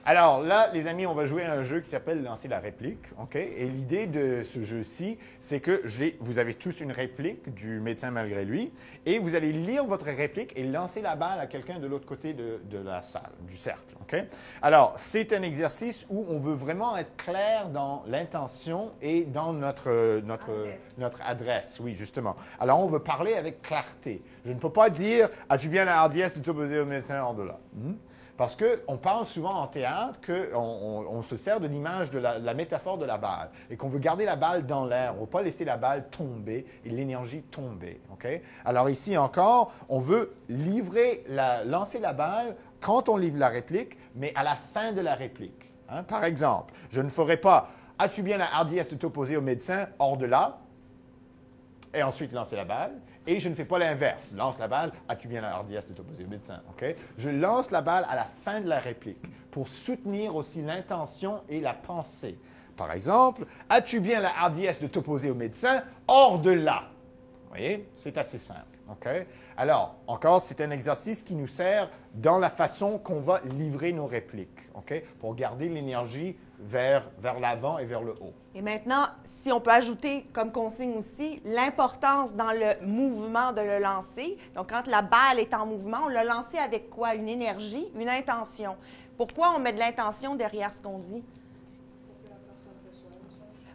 Alors là, les amis, on va jouer à un jeu qui s'appelle Lancer la réplique. OK? Et l'idée de ce jeu-ci, c'est que vous avez tous une réplique du médecin malgré lui, et vous allez lire votre réplique et lancer la balle à quelqu'un de l'autre côté de la salle, du cercle. OK? Alors, c'est un exercice où on veut vraiment être clair dans l'intention et dans notre adresse. Oui, justement. Alors, on veut parler avec clarté. Je ne peux pas dire « As-tu bien la hardiesse de t'opposer au médecin hors de là? Parce qu'on parle souvent en théâtre qu'on se sert de l'image de la métaphore de la balle et qu'on veut garder la balle dans l'air. On ne veut pas laisser la balle tomber et l'énergie tomber. Okay? Alors ici encore, on veut lancer la balle quand on livre la réplique, mais à la fin de la réplique. Hein? Par exemple, je ne ferai pas « As-tu bien la hardiesse de t'opposer au médecin hors de là? » et ensuite lancer la balle. Et je ne fais pas l'inverse. Lance la balle, as-tu bien la hardiesse de t'opposer au médecin? Okay? Je lance la balle à la fin de la réplique pour soutenir aussi l'intention et la pensée. Par exemple, as-tu bien la hardiesse de t'opposer au médecin hors de là? Vous voyez, c'est assez simple. Okay? Alors, encore, c'est un exercice qui nous sert dans la façon qu'on va livrer nos répliques, okay? Pour garder l'énergie vers l'avant et vers le haut. Et maintenant, si on peut ajouter comme consigne aussi l'importance dans le mouvement de le lancer. Donc, quand la balle est en mouvement, on l'a lancé avec quoi? Une énergie, une intention. Pourquoi on met de l'intention derrière ce qu'on dit?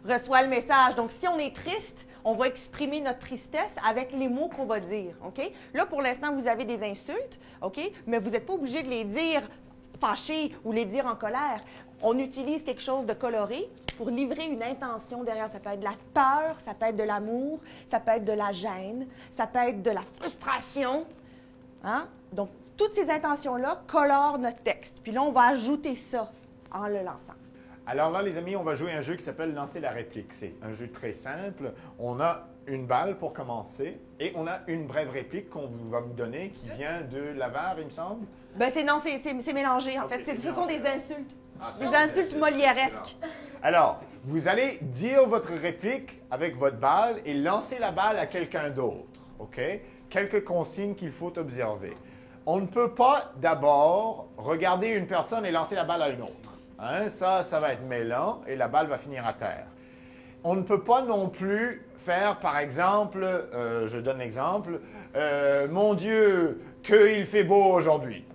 Reçoit le message. Donc, si on est triste, on va exprimer notre tristesse avec les mots qu'on va dire. OK? Là, pour l'instant, vous avez des insultes, OK? Mais vous n'êtes pas obligé de les dire fâchés ou les dire en colère. On utilise quelque chose de coloré pour livrer une intention derrière. Ça peut être de la peur, ça peut être de l'amour, ça peut être de la gêne, ça peut être de la frustration. Hein? Donc, toutes ces intentions-là colorent notre texte. Puis là, on va ajouter ça en le lançant. Alors là, les amis, on va jouer un jeu qui s'appelle Lancer la réplique. C'est un jeu très simple. On a une balle pour commencer et on a une brève réplique qu'on va vous donner qui vient de l'avare, il me semble. Ben c'est mélangé, en fait. Ce sont des insultes. Des insultes molièresques. Alors, vous allez dire votre réplique avec votre balle et lancer la balle à quelqu'un d'autre. OK? Quelques consignes qu'il faut observer. On ne peut pas d'abord regarder une personne et lancer la balle à une autre. Hein? Ça va être mêlant et la balle va finir à terre. On ne peut pas non plus faire, par exemple, je donne l'exemple, mon Dieu, qu'il fait beau aujourd'hui.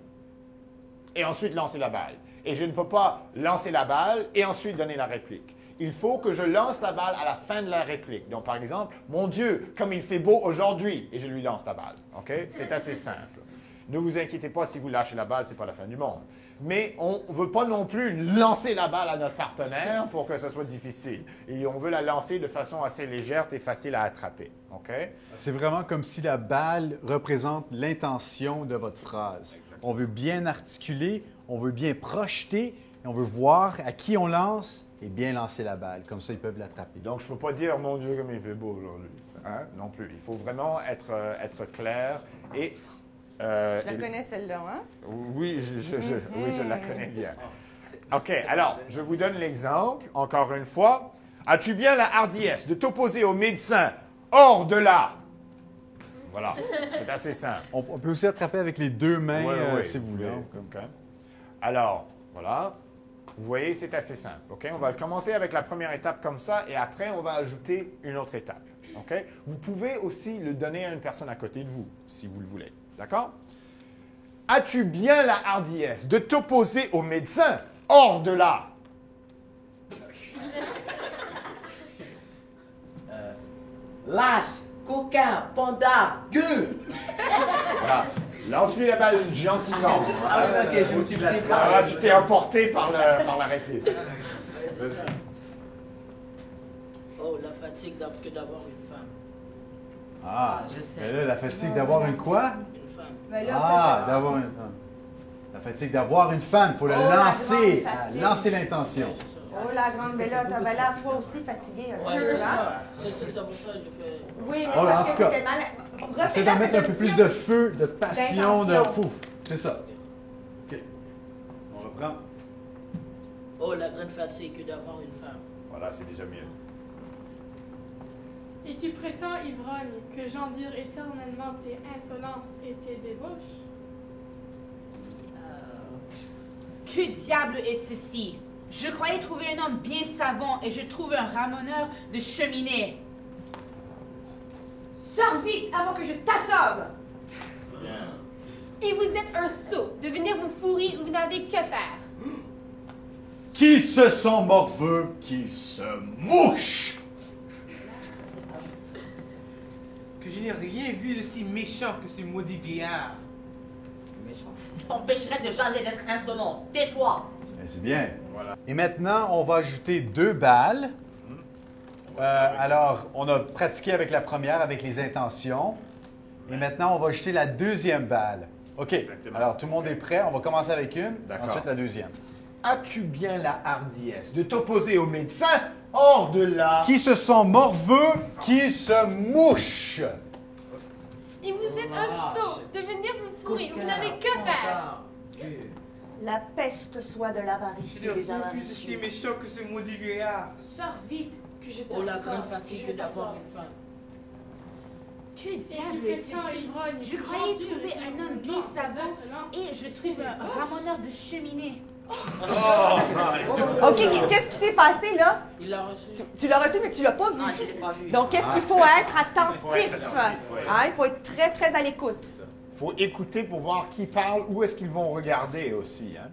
Et ensuite lancer la balle. Et je ne peux pas lancer la balle et ensuite donner la réplique. Il faut que je lance la balle à la fin de la réplique. Donc, par exemple, mon Dieu, comme il fait beau aujourd'hui, et je lui lance la balle. OK? C'est assez simple. Ne vous inquiétez pas si vous lâchez la balle, ce n'est pas la fin du monde. Mais on ne veut pas non plus lancer la balle à notre partenaire pour que ce soit difficile. Et on veut la lancer de façon assez légère et facile à attraper. OK? C'est vraiment comme si la balle représente l'intention de votre phrase. Exactement. On veut bien articuler, on veut bien projeter, et on veut voir à qui on lance et bien lancer la balle. Comme ça, ils peuvent l'attraper. Donc, je ne peux pas dire « Mon Dieu, comme il fait beau aujourd'hui hein? » Non plus. Il faut vraiment être clair et... tu la connais, celle-là, hein? Oui, oui, je la connais bien. OK, alors, je vous donne l'exemple, encore une fois. As-tu bien la hardiesse de t'opposer au médecin hors de là? Voilà, c'est assez simple. On peut aussi attraper avec les deux mains, si vous voulez. Okay. Alors, voilà. Vous voyez, c'est assez simple. OK? On va commencer avec la première étape comme ça et après, on va ajouter une autre étape. OK? Vous pouvez aussi le donner à une personne à côté de vous, si vous le voulez. D'accord? As-tu bien la hardiesse de t'opposer au médecin hors de là? Lâche, coquin, panda, gueux! Voilà. Lance-lui la balle gentiment. Ah oui, ok, je me suis préparé. Voilà, tu t'es emporté par la réplique. Oh, la fatigue que d'avoir une femme. Ah, je sais. Mais là, la fatigue d'avoir une quoi? Une femme. Ben là, Ah, d'avoir une femme. La fatigue d'avoir une femme, il faut la lancer, lancer l'intention. oh, la grande Bella, t'as l'air toi aussi fatiguée un Ouais, peu, hein? c'est pour ça que je fais. Oui, mais Oh, parce en que tout cas, c'était mal. Essaie d'en mettre un peu plus de feu, de passion, de... D'intention. Pouf, c'est ça. OK. On reprend. Oh, la grande fatigue que d'avoir une femme. Voilà, c'est déjà mieux. Et tu prétends, ivrogne, que j'endure éternellement tes insolences et tes débauches? Que diable est ceci? Je croyais trouver un homme bien savant et je trouve un ramoneur de cheminée. Sors vite avant que je t'assomme! Et vous êtes un sot de venir vous fourrer où vous n'avez que faire. Qui se sent morveux, qu'il se mouche! Que je n'ai rien vu de si méchant que ce maudit vieillard. Méchant. T'empêcherais de jaser d'être insolent. Tais-toi. Ben, c'est bien. Voilà. Et maintenant, on va ajouter 2 balles. Alors, on a pratiqué avec la première, avec les intentions. Et maintenant, on va ajouter la deuxième balle. OK. Exactement. Alors, tout le monde est prêt. On va commencer avec une, D'accord. ensuite la deuxième. As-tu bien la hardiesse de t'opposer au médecin hors de là? Qui se sent morveux, qui se mouche? Et vous êtes un sot de venir vous fourrer où vous n'avez que faire. La peste soit de l'avarice Je n'ai et des rien vu de si avaricieux. méchant que ce maudit vieillard. Sors vite, que je Oh, la t'assomme. grande fatigue d'avoir une femme. Que diable est ceci? Je croyais trouver un homme bien savant et je trouve un ramoneur de cheminée. OK, qu'est-ce qui s'est passé là? Il l'a reçu. Tu l'as reçu, mais tu l'as pas vu. Ah, je l'ai pas vu. Donc, qu'est-ce qu'il faut être attentif? faut être attentif, ouais. Hein, il faut être très, très à l'écoute. Il faut écouter pour voir qui parle, où est-ce qu'ils vont regarder aussi. Hein?